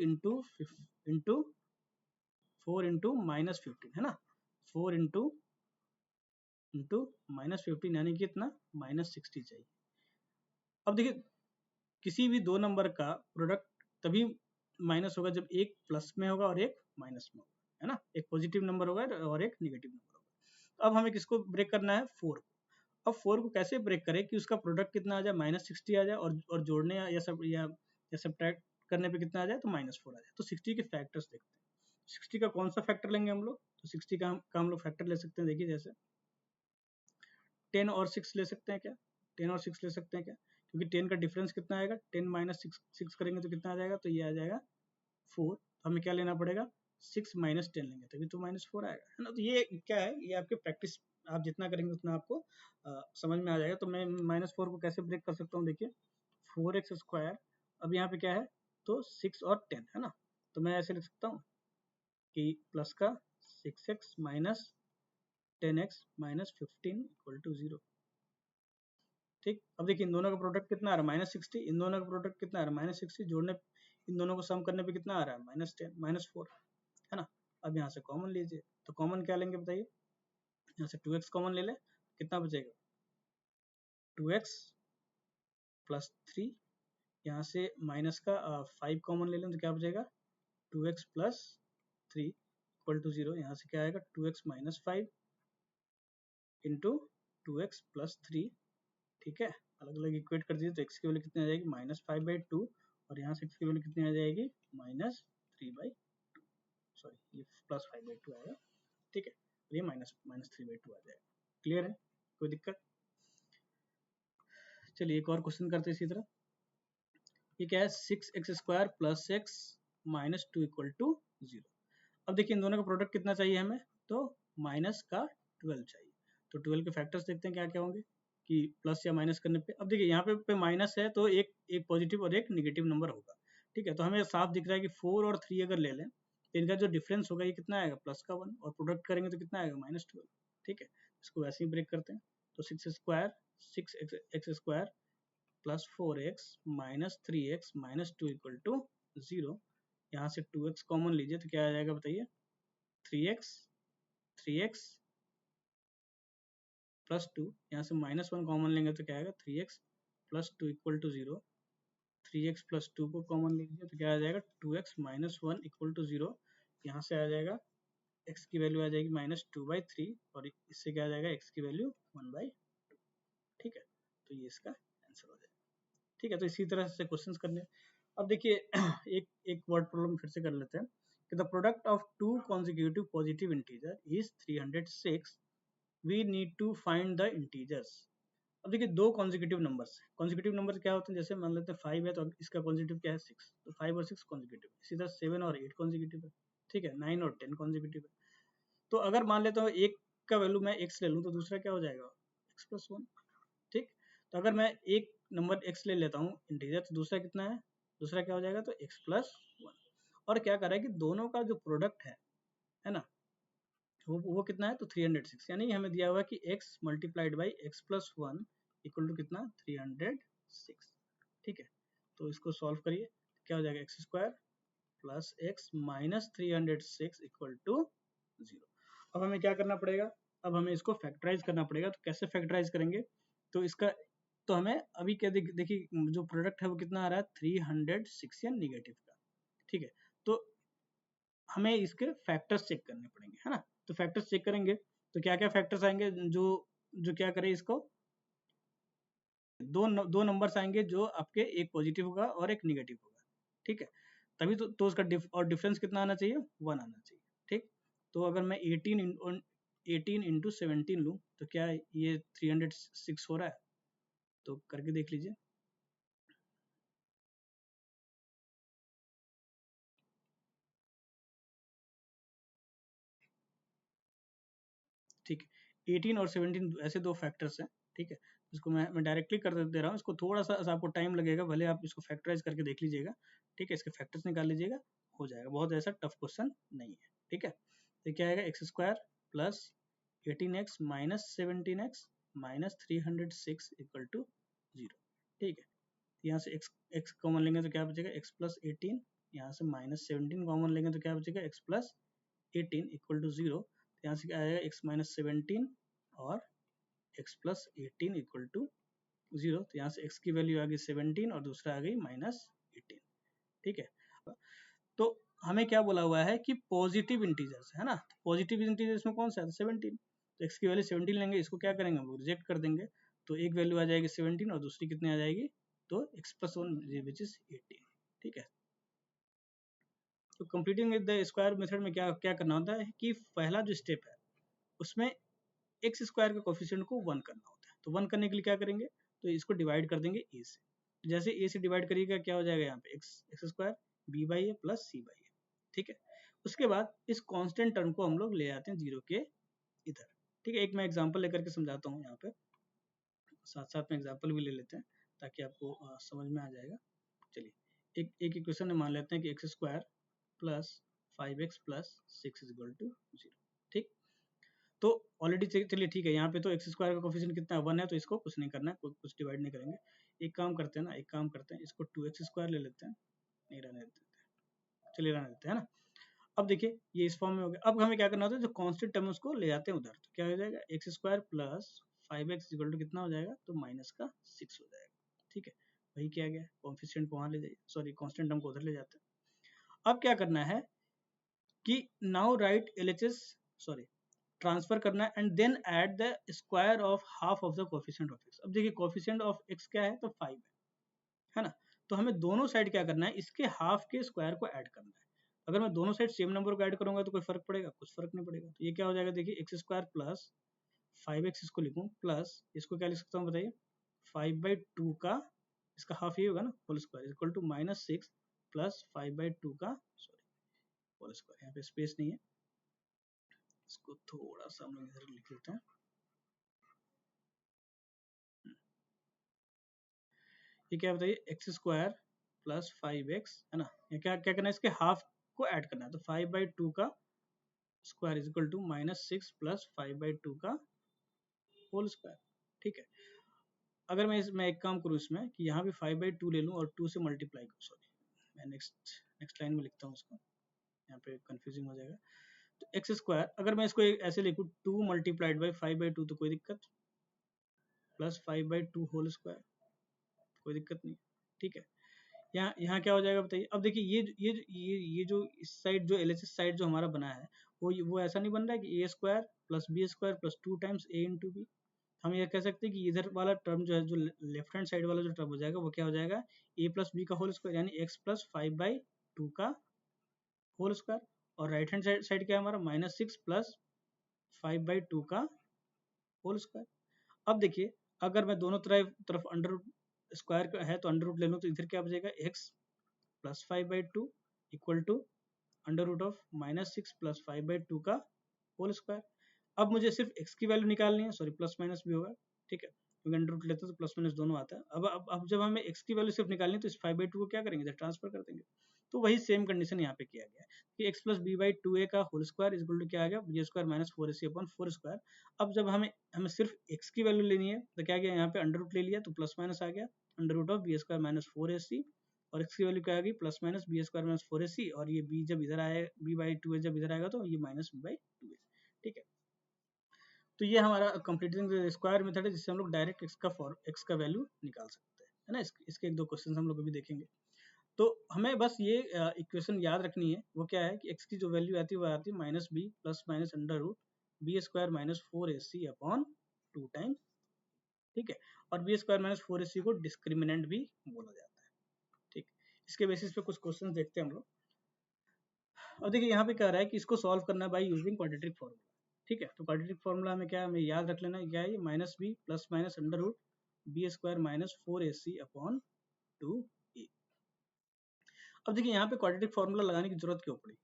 इंटू माइनस 15 है ना, 4 इंटू माइनस 15 यानी कि कितना, -60 चाहिए। अब देखिए किसी भी दो नंबर का प्रोडक्ट तभी माइनस होगा जब एक प्लस में होगा और एक माइनस में होगा, है ना, एक पॉजिटिव नंबर होगा और एक निगेटिव नंबर होगा। अब हमें किसको ब्रेक करना है, 4 को। अब 4 को कैसे ब्रेक करें कि उसका प्रोडक्ट कितना आ जाए, -60 आ जाए, और जोड़ने या सब्ट्रैक्ट करने पे कितना आ जाए, तो -4 आ जाए। तो 60 के फैक्टर्स देखते हैं। 60 का कौन सा फैक्टर लेंगे हम लोग, तो 60 का हम लोग फैक्टर ले सकते हैं। देखिए जैसे 10 और 6 ले सकते हैं क्या, 10 और 6 ले सकते हैं क्या, क्योंकि 10 का डिफरेंस कितना आएगा, 10 माइनस 6 करेंगे तो कितना आ जाएगा, तो ये आ जाएगा 4। तो हमें क्या लेना पड़ेगा, 6 माइनस 10 लेंगे तभी तो -4 आएगा, है ना। तो ये क्या है, ये आपके प्रैक्टिस आप जितना करेंगे उतना आपको समझ में आ जाएगा। तो मैं -4 को कैसे ब्रेक कर सकता हूँ, देखिए 4x², अब यहाँ पे क्या है, तो 6 और 10 है ना, तो मैं ऐसे लिख सकता हूँ कि प्लस का 6x minus 10x minus 15 equal to 0। ठीक, अब देखिए इन दोनों का प्रोडक्ट कितना आ रहा है, -60, इन दोनों का प्रोडक्ट कितना आ रहा है, -60, जोड़ने इन दोनों को सम करने पे कितना आ रहा है, -10 -4, है ना। अब यहाँ से कॉमन लीजिए, तो कॉमन क्या लेंगे बताइए, यहाँ से 2x कॉमन ले लें, कितना बचेगा, 2x प्लस 3, यहाँ से माइनस का 5 कॉमन ले लें तो क्या बचेगा, 2x प्लस 3 इक्वल टू 0। यहाँ से क्या आएगा, 2x minus 5 into 2x plus 3, ठीक है, अलग अलग इक्वेट कर दीजिए तो x की वैल्यू कितनी आ जाएगी, -5/2, और यहाँ से x की वैल्यू कितनी आ जाएगी, -3/2, सॉरी ये +5/2 आएगा, ठीक है, और ये -3/2 आ जाएगा। क्लियर है, कोई दिक्कत। चलिए एक और क्वेश्चन करते हैं इसी तरह। ये क्या है, 6x² plus x minus 2 equal to 0। अब देखिए इन दोनों का प्रोडक्ट कितना चाहिए हमें, तो माइनस का 12 चाहिए। तो 12 के फैक्टर्स देखते हैं क्या क्या होंगे, कि प्लस या माइनस करने पे, अब देखिए यहाँ पे माइनस है तो एक पॉजिटिव और एक निगेटिव नंबर होगा, ठीक है। तो हमें साफ दिख रहा है कि 4 और 3 अगर ले लें तो इनका जो डिफरेंस होगा ये कितना आएगा, +1, और प्रोडक्ट करेंगे तो कितना आएगा, -12, ठीक है। इसको वैसे ही ब्रेक करते हैं, तो 6x² plus 4x minus 3x minus 2 equal to 0। यहाँ से 2x कॉमन लीजिए तो क्या आ जाएगा बताइए, 3x प्लस 2, यहाँ से -1 कॉमन लेंगे तो क्या आएगा, 3x plus 2 equal to 0। 3x plus 2 को कॉमन लीजिए तो क्या आ जाएगा, 2x माइनस 1 इक्वल टू 0। यहाँ से आ जाएगा x की वैल्यू आ जाएगी -2/3, और इससे क्या आ जाएगा, x की वैल्यू 1/2, ठीक है। तो ये इसका आंसर हो जाएगा, ठीक है। तो इसी तरह से क्वेश्चन करने। अब देखिए एक एक वर्ड प्रॉब्लम फिर से कर लेते हैं कि the product of two consecutive positive integer is 306, we need to find the integers. अब देखिए दो कॉन्जिक्यूटिव नंबर्स, कॉन्जिक्यूटिव नंबर क्या होते हैं, जैसे मान लेते हैं 5 है तो इसका कॉन्जिक्यूटिव क्या है, 6, तो 5 और 6 कॉन्जिक्यूटिव। इसी तरह 7 और 8 कॉन्जिक्यूटिव है, ठीक है, 9 और 10 कॉन्जिक्यूटिव है। तो अगर मान लेता हूँ एक का वैल्यू मैं x ले लूँ तो दूसरा क्या हो जाएगा, x+1, ठीक। तो अगर मैं एक नंबर x ले लेता हूँ इंटीजर, तो दूसरा कितना है, दूसरा क्या हो जाएगा, तो x+1। और क्या कर रहा है कि दोनों का जो प्रोडक्ट है ना, वो कितना है, तो 306, यानी कि हमें दिया हुआ है कि x multiplied by x+1 equal to कितना, 306, ठीक है। तो इसको सॉल्व करिए, क्या हो जाएगा, x² plus x minus 306 equal to 0। अब हमें क्या करना पड़ेगा, अब हमें इसको फैक्टराइज करना पड़ेगा। तो कैसे फैक्टराइज करेंगे, तो इसका, तो हमें अभी क्या देखिए जो प्रोडक्ट है वो कितना आ रहा है, 306 या निगेटिव का, ठीक है। तो हमें इसके फैक्टर्स चेक करने पड़ेंगे, है ना। तो फैक्टर्स चेक करेंगे तो क्या क्या फैक्टर्स आएंगे, जो जो क्या करें इसको, दो नंबर्स आएंगे जो आपके एक पॉजिटिव होगा और एक निगेटिव होगा, ठीक है। तभी तो उसका और डिफरेंस कितना आना चाहिए, 1 आना चाहिए, ठीक। तो अगर मैं 18 इंटू 17 लूँ तो क्या ये 306 हो रहा है, तो करके देख लीजिए। ठीक है, 18 और 17 ऐसे दो फैक्टर्स हैं, ठीक है। इसको मैं डायरेक्टली कर दे रहा हूँ, इसको थोड़ा सा आपको टाइम लगेगा, भले आप इसको फैक्टराइज करके देख लीजिएगा, ठीक है। इसके फैक्टर्स निकाल लीजिएगा हो जाएगा, बहुत ऐसा टफ क्वेश्चन नहीं है। ठीक है, तो क्या आएगा x square plus 18x minus 17x minus 306 equal to 0। ठीक है, यहाँ से x कॉमन लेंगे तो क्या बचेगा x प्लस 18, यहाँ से माइनस 17 कॉमन लेंगे तो क्या बचेगा x प्लस 18 इक्वल टू 0। यहाँ से क्या आएगा x माइनस 17 और x प्लस 18 इक्वल टू 0। तो यहाँ से x की वैल्यू आ गई 17 और दूसरा आ गई माइनस 18। ठीक है, तो हमें क्या बोला हुआ है कि पॉजिटिव इंटीजर्स है ना, पॉजिटिव इंटीजर्स में कौन सा है 17, तो x की वैल्यू 17 लेंगे, इसको क्या करेंगे वो रिजेक्ट कर देंगे, तो एक वैल्यू आ जाएगी 17 और दूसरी कितनी आ जाएगी, तो x प्लस 1 विच इज 18। ठीक है, तो completing with the square method में क्या क्या करना होता है कि पहला जो स्टेप है उसमें एक्स स्क्वायर के कोफिशिएंट को 1 करना होता है, तो 1 करने के लिए क्या करेंगे, तो इसको डिवाइड कर देंगे a से, जैसे a से डिवाइड करिएगा क्या हो जाएगा यहाँ पे x square b by a plus c by a. ठीक है, उसके बाद इस कांस्टेंट टर्म को हम लोग ले आते हैं 0 के इधर। ठीक है, एक मैं एग्जांपल लेकर के समझाता हूँ, यहाँ पे साथ साथ में एग्जांपल भी ले लेते हैं ताकि आपको समझ में आ जाएगा। चलिए एक इक्वेशन में मान लेते हैं कि x square plus 5x plus 6 is equal to 0। ठीक, तो ऑलरेडी चलिए ठीक है, यहाँ पे तो एक्स स्क्वायर का कोफिशिएंट कितना है 1 है, तो इसको कुछ नहीं करना है, कुछ डिवाइड नहीं करेंगे। एक काम करते हैं ना, एक काम करते हैं, इसको 2x स्क्वायर ले लेते हैं, नहीं रहने देते हैं, चलिए रहने देते हैं ना। अब देखिए ये इस फॉर्म में हो गया, अब हमें क्या करना होता है, जो कांस्टेंट टर्म उसको ले जाते हैं उधर, तो क्या हो जाएगा x square plus 5x equal to कितना हो जाएगा, तो माइनस का 6 हो जाएगा। ठीक है, वही क्या गया, कोफिशिएंट को वहाँ ले जाइए, सॉरी कांस्टेंट टर्म को उधर ले जाते हैं। अब क्या करना है कि now right LHS, sorry transfer करना है and then add the square of half of the coefficient of x. अब देखिए कोफिशिएंट ऑफ एक्स क्या है, तो 5 है ना, तो हमें दोनों साइड क्या करना है, इसके हाफ के स्क्वायर को ऐड करना है। अगर मैं दोनों साइड सेम नंबर को ऐड करूंगा तो कोई फर्क पड़ेगा, कुछ फर्क नहीं पड़ेगा। तो ये क्या हो जाएगा, देखिए एक्स स्क्वायर प्लस 5x इसको लिखूं प्लस इसको क्या लिख सकता हूँ बताइए, 5/2 का इसका हाफ ये होगा ना whole square equal to minus 6 plus 5/2 का सॉरी होल स्क्वायर, यहाँ पे स्पेस नहीं है, इसको थोड़ा सा हम लोग इधर लिख लेते हैं। ये क्या बताइए एक्स स्क्वायर प्लस 5x है ना, ये क्या क्या करना है, इसके हाफ को ऐड करना है, तो 5/2 का square is equal to minus 6 plus 5/2 का होल स्क्वायर। ठीक है, अगर मैं एक काम करूँ इसमें कि यहाँ भी 5/2 ले लूँ और 2 से मल्टीप्लाई करूँ, सॉरी मैं नेक्स्ट लाइन में लिखता हूँ उसको, यहाँ पे कंफ्यूजिंग हो जाएगा। तो एक्स स्क्वायर अगर मैं इसको ऐसे लिखूँ 2 मल्टीप्लाइड बाई 5/2 तो कोई दिक्कत, प्लस 5/2 होल स्क्वायर कोई दिक्कत नहीं। ठीक है, यहाँ यहाँ क्या हो जाएगा बताइए, अब देखिए ये जो इस साइड जो LHS साइड जो हमारा बना है वो ऐसा नहीं बन रहा है कि a square plus b square plus 2 times a into b. हम ये कह सकते हैं कि इधर वाला टर्म जो है, जो लेफ्ट हैंड साइड वाला जो टर्म हो जाएगा वो क्या हो जाएगा, ए प्लस बी का होल स्क्वायर यानी एक्स प्लस 5/2 का होल स्क्वायर, और राइट हैंड साइड क्या है हमारा -6 प्लस 5/2 का होल स्क्वायर। अब देखिए अगर मैं दोनों तरफ अंडर स्क्वायर है तो अंडर रूट ले लूँ, तो इधर क्या बचेगा x plus 5/2 equal to under root of -6 plus 5/2 का होल स्क्वायर। अब मुझे सिर्फ x की वैल्यू निकालनी है, सॉरी प्लस माइनस भी होगा। ठीक है, क्योंकि अंडर रूट लेते हैं तो प्लस माइनस दोनों आता है। अब जब हमें x की वैल्यू सिर्फ निकालनी है तो इस 5/2 को क्या करेंगे, इधर ट्रांसफर कर देंगे। तो वही सेम कंडीशन यहाँ पे किया गया है कि x प्लस b/2a का whole square is equal to क्या आ गया, b square minus 4ac upon 4 square. अब जब हमें सिर्फ x की वैल्यू लेनी है तो क्या गया, यहाँ पे अंडर रूट ले लिया तो प्लस माइनस आ गया, under root of b square minus 4ac, और x की वैल्यू क्या आ गई plus minus b square minus 4ac, और ये b जब इधर आए b/2a जब इधर आएगा तो ये माइनस b/2a। ठीक है, तो ये हमारा कंप्लीटिंग स्क्वायर मेथड है जिससे हम लोग डायरेक्ट x का वैल्यू निकाल सकते हैं, है ना। इसके एक दो क्वेश्चन हम लोग अभी देखेंगे। तो हमें बस ये इक्वेशन याद रखनी है, वो क्या है कि x की जो वैल्यू आती है वो आती है minus b plus minus under root b square minus 4ac upon 2 times. ठीक है, और बी स्क्वायर माइनस 4ac को डिस्क्रिमिनेंट भी बोला जाता है। ठीक, इसके बेसिस पे कुछ क्वेश्चन देखते हैं हम लोग। अब देखिए यहाँ पे कह रहा है कि इसको सॉल्व करना है बाय यूजिंग क्वाड्रेटिक फॉर्मूला। ठीक है, तो क्वाड्रेटिक फॉर्मूला हमें क्या है, हमें याद रख लेना है क्या है, ये minus b plus minus under root b square minus 4ac upon 2a। अब देखिए यहाँ पे क्वाड्रेटिक फॉर्मूला लगाने की जरूरत क्यों पड़ी।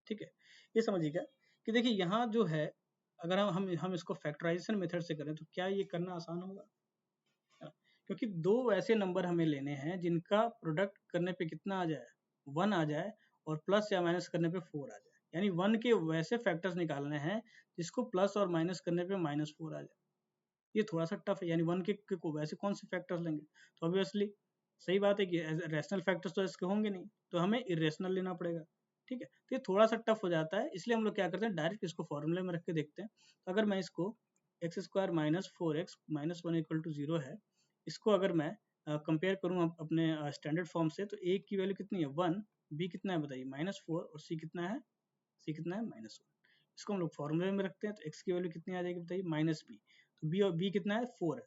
ठीक है, ये समझिएगा कि देखिए यहाँ जो है अगर हम इसको फैक्टराइजेशन मेथड से करें तो क्या ये करना आसान होगा, क्योंकि दो ऐसे नंबर हमें लेने हैं जिनका प्रोडक्ट करने पे कितना आ जाए 1 आ जाए, और प्लस या माइनस करने पे 4 आ जाए, यानी 1 के वैसे फैक्टर्स निकालने हैं जिसको प्लस और माइनस करने पे -4 आ जाए। ये थोड़ा सा टफ है, यानी 1 के को वैसे कौन से फैक्टर्स लेंगे, तो ऑब्वियसली सही बात है कि रैशनल फैक्टर्स तो इसके होंगे नहीं, तो हमें इरेशनल लेना पड़ेगा। ठीक है, तो ये थोड़ा सा टफ हो जाता है, इसलिए हम लोग क्या करते हैं, डायरेक्ट इसको फॉर्मूले में रख के देखते हैं। तो अगर मैं इसको x square minus 4x minus 1 equal to 0 है, इसको अगर मैं कंपेयर करूँ अपने स्टैंडर्ड फॉर्म से, तो ए की वैल्यू कितनी है 1, बी कितना है बताइए -4, और सी कितना है -1। इसको हम लोग फॉर्मूले में रखते हैं, तो x की वैल्यू कितनी आ जाएगी बताइए -b, तो b और b कितना है 4 है,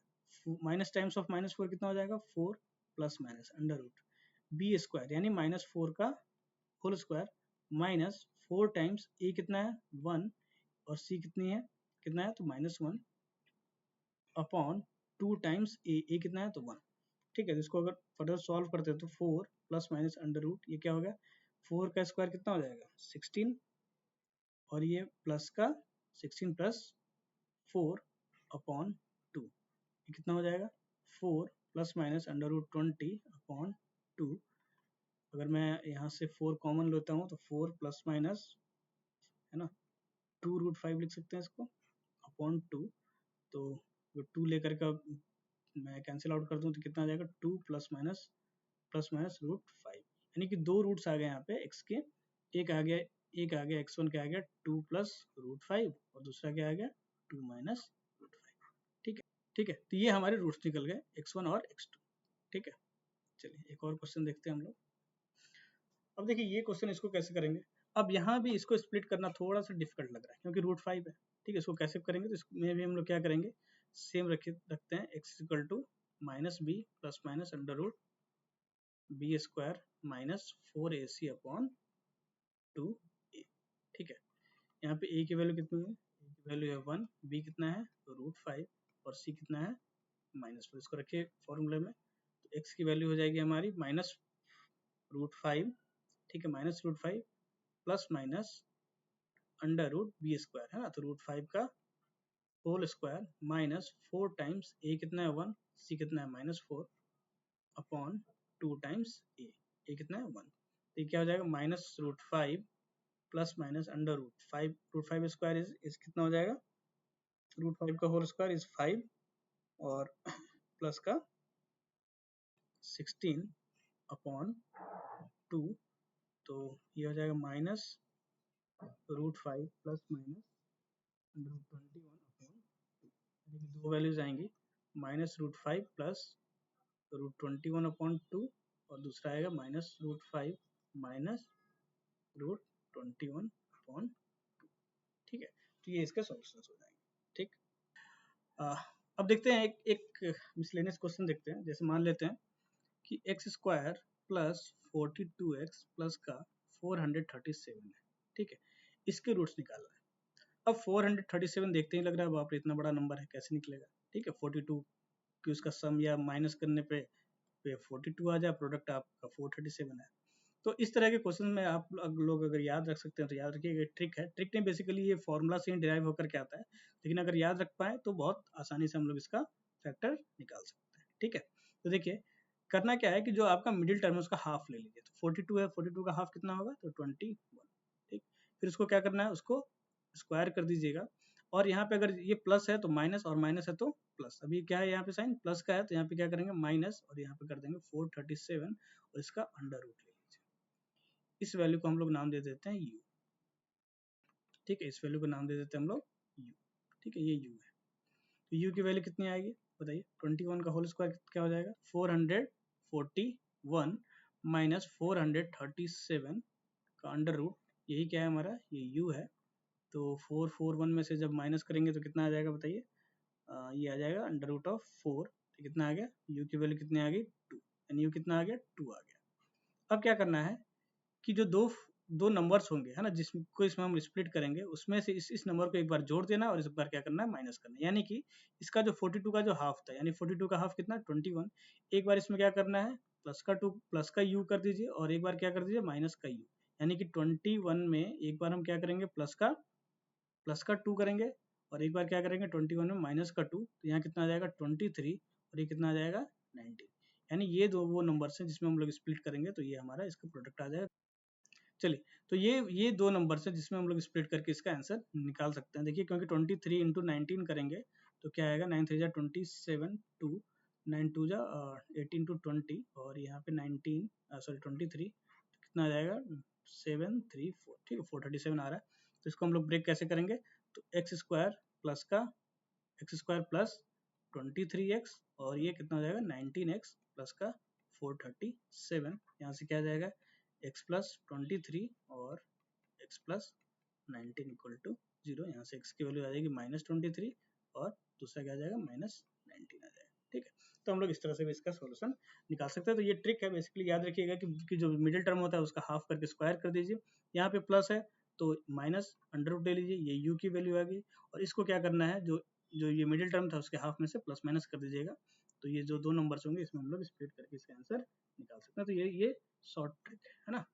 माइनस टाइम्स ऑफ -4 कितना हो जाएगा 4 plus minus under root b square, यानी -4 का whole square minus 4 times a कितना है 1 और c कितना है तो -1 अपॉन 2 टाइम्स a कितना है तो 1। ठीक है, तो इसको अगर फर्दर सॉल्व करते हैं तो 4 प्लस माइनस अंडर रूट, ये क्या हो गया 4 का स्क्वायर कितना हो जाएगा 16, और ये प्लस का 16 प्लस 4 अपॉन 2, ये कितना हो जाएगा 4 plus minus under root 20 upon 2। अगर मैं यहाँ से 4 कॉमन लेता हूँ तो 4 प्लस माइनस है ना 2√5 लिख सकते हैं इसको अपॉन 2। तो 2 लेकर का मैं कैंसिल आउट कर दूँ तो कितना आ जाएगा 2 प्लस माइनस √5, यानी कि 2 रूट्स आ गए यहाँ पे x के, एक आ गया x1 क्या आ गया 2 प्लस √5 और दूसरा क्या आ गया 2 माइनस √5। ठीक है, तो ये हमारे रूट्स निकल गए x1 और x2। ठीक है, चलिए एक और क्वेश्चन देखते हैं हम लोग। अब देखिए ये क्वेश्चन इसको कैसे करेंगे, अब यहाँ भी इसको स्प्लिट करना थोड़ा सा डिफिकल्ट लग रहा है क्योंकि √5 है। ठीक है, इसको कैसे करेंगे, तो इसमें भी हम लोग क्या करेंगे, सेम रखते हैं x equal to -b plus minus under root b square minus 4ac upon 2a। ठीक है, यहाँ पे a की वैल्यू कितनी है, a की वैल्यू है 1, b कितना है तो √5 और c कितना है -4। इसको रखिए फॉर्मूले में, तो x की वैल्यू हो जाएगी हमारी -√5, ठीक है -√5 plus minus under root b square है ना, तो √5 का whole square minus 4 times a कितना है 1, c कितना है -4 अपॉन 2 टाइम्स a कितना है 1। तो ये क्या हो जाएगा -√5 plus minus under root 5, √5 square इस कितना हो जाएगा, √5 का होल स्क्वायर इज 5 और प्लस का 16 अपॉन 2, तो ये हो जाएगा -√5 plus minus under root 21 upon 2, यानी कि दो वैल्यूज आएंगी -√5 प्लस √21 अपॉन 2 और दूसरा आएगा -√5 माइनस √21 अपॉन 2। ठीक है, तो ये इसका सॉल्यूशन हो जाएंगे। ठीक, अब देखते हैं एक मिसलेनियस क्वेश्चन देखते हैं। जैसे मान लेते हैं कि x square plus 42x plus का 437 है। ठीक है, इसके रूट्स निकालना है। अब 437 देखते ही लग रहा है बाप रे इतना बड़ा नंबर है, कैसे निकलेगा। ठीक है, 42 की उसका सम या माइनस करने पे 42 आ जाए, प्रोडक्ट आपका 437 है। तो इस तरह के क्वेश्चन में आप लोग अगर याद रख सकते हैं तो याद रखिए, ट्रिक है। ट्रिक नहीं, बेसिकली ये फॉर्मूला से ही डिराइव होकर के आता है, लेकिन अगर याद रख पाए तो बहुत आसानी से हम लोग इसका फैक्टर निकाल सकते हैं। ठीक है, तो देखिए करना क्या है कि जो आपका मिडिल टर्म है उसका हाफ ले लीजिए। तो 42 है, 42 का हाफ कितना होगा तो 21। ठीक, फिर उसको क्या करना है, उसको स्क्वायर कर दीजिएगा, और यहाँ पे अगर ये प्लस है तो माइनस और माइनस है तो प्लस। अभी क्या है यहाँ पे साइन प्लस का है, तो यहाँ पे क्या करेंगे माइनस, और यहाँ पे कर देंगे 437 और इसका अंडर रूट ले लीजिए। इस वैल्यू को हम लोग नाम दे देते हैं u। ठीक है, इस वैल्यू को नाम दे देते हैं हम लोग u। ठीक है, ये u है। तो u की वैल्यू कितनी आएगी बताइए, 21 का होल स्क्वायर क्या हो जाएगा 441 माइनस 437 का अंडर रूट, यही क्या है हमारा ये u है। तो 441 में से जब माइनस करेंगे तो कितना आ जाएगा बताइए, ये आ जाएगा अंडर रूट ऑफ 4। तो कितना आ गया, u की वैल्यू कितनी आ गई 2, यानी u कितना आ गया 2 आ गया। अब क्या करना है कि जो दो दो नंबर्स होंगे है ना, जिसको इसमें हम स्प्लिट करेंगे, उसमें से इस नंबर को एक बार जोड़ देना और इस बार क्या करना है माइनस करना है। यानी कि इसका जो 42 का जो हाफ था, यानी 42 का हाफ कितना 21, एक बार इसमें क्या करना है प्लस का u कर दीजिए और एक बार क्या कर दीजिए माइनस का u। यानी कि 21 में एक बार हम क्या करेंगे प्लस का 2 करेंगे और एक बार क्या करेंगे 21 में माइनस का 2, तो यहाँ कितना आ जाएगा 23 और ये कितना आ जाएगा 19। यानी ये दो वो नंबर्स हैं जिसमें हम लोग स्प्लिट करेंगे, तो ये हमारा इसका प्रोडक्ट आ जाएगा। चलिए, तो ये दो नंबर से जिसमें हम लोग स्प्लिट करके इसका आंसर निकाल सकते हैं। देखिए, क्योंकि 23 इंटू 19 करेंगे तो क्या आएगा, 9 3 जा 27, 2 9 2 जा 18 टू 20, और यहाँ पे 19 सॉरी 23, तो कितना आ जाएगा 7 3 4, ठीक है 437 आ रहा है। तो इसको हम लोग ब्रेक कैसे करेंगे, तो एक्स स्क्वायर प्लस का एक्स स्क्वायर प्लस 23x, और ये कितना हो जाएगा 19x प्लस का 437, यहाँ से क्या आ जाएगा x प्लस 23 और x प्लस 19 इक्वल टू 0, यहाँ से x की वैल्यू आ जाएगी -23 और दूसरा क्या आ जाएगा -19 आ जाएगा। ठीक है, तो हम लोग इस तरह से भी इसका सॉल्यूशन निकाल सकते हैं। तो ये ट्रिक है, बेसिकली याद रखिएगा कि जो मिडिल टर्म होता है उसका हाफ करके स्क्वायर कर दीजिए, यहाँ पे प्लस है तो माइनस अंडर रूट ले लीजिए, ये u की वैल्यू आ गई, और इसको क्या करना है, जो जो ये मिडिल टर्म था उसके हाफ में से प्लस माइनस कर दीजिएगा, तो ये जो दो नंबर्स होंगे इसमें हम लोग स्प्लिट करके इसका आंसर निकाल सकते हैं। तो ये शॉर्ट ट्रिक है ना,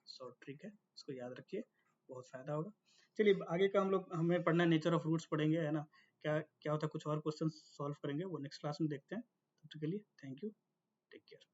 शॉर्ट ट्रिक है, इसको याद रखिए, बहुत फायदा होगा। चलिए आगे का हम लोग हमें पढ़ना है, नेचर ऑफ रूट्स पढ़ेंगे, है ना, क्या क्या होता है, कुछ और क्वेश्चन सॉल्व करेंगे, वो नेक्स्ट क्लास में देखते हैं। तब तक के लिए थैंक यू, टेक केयर।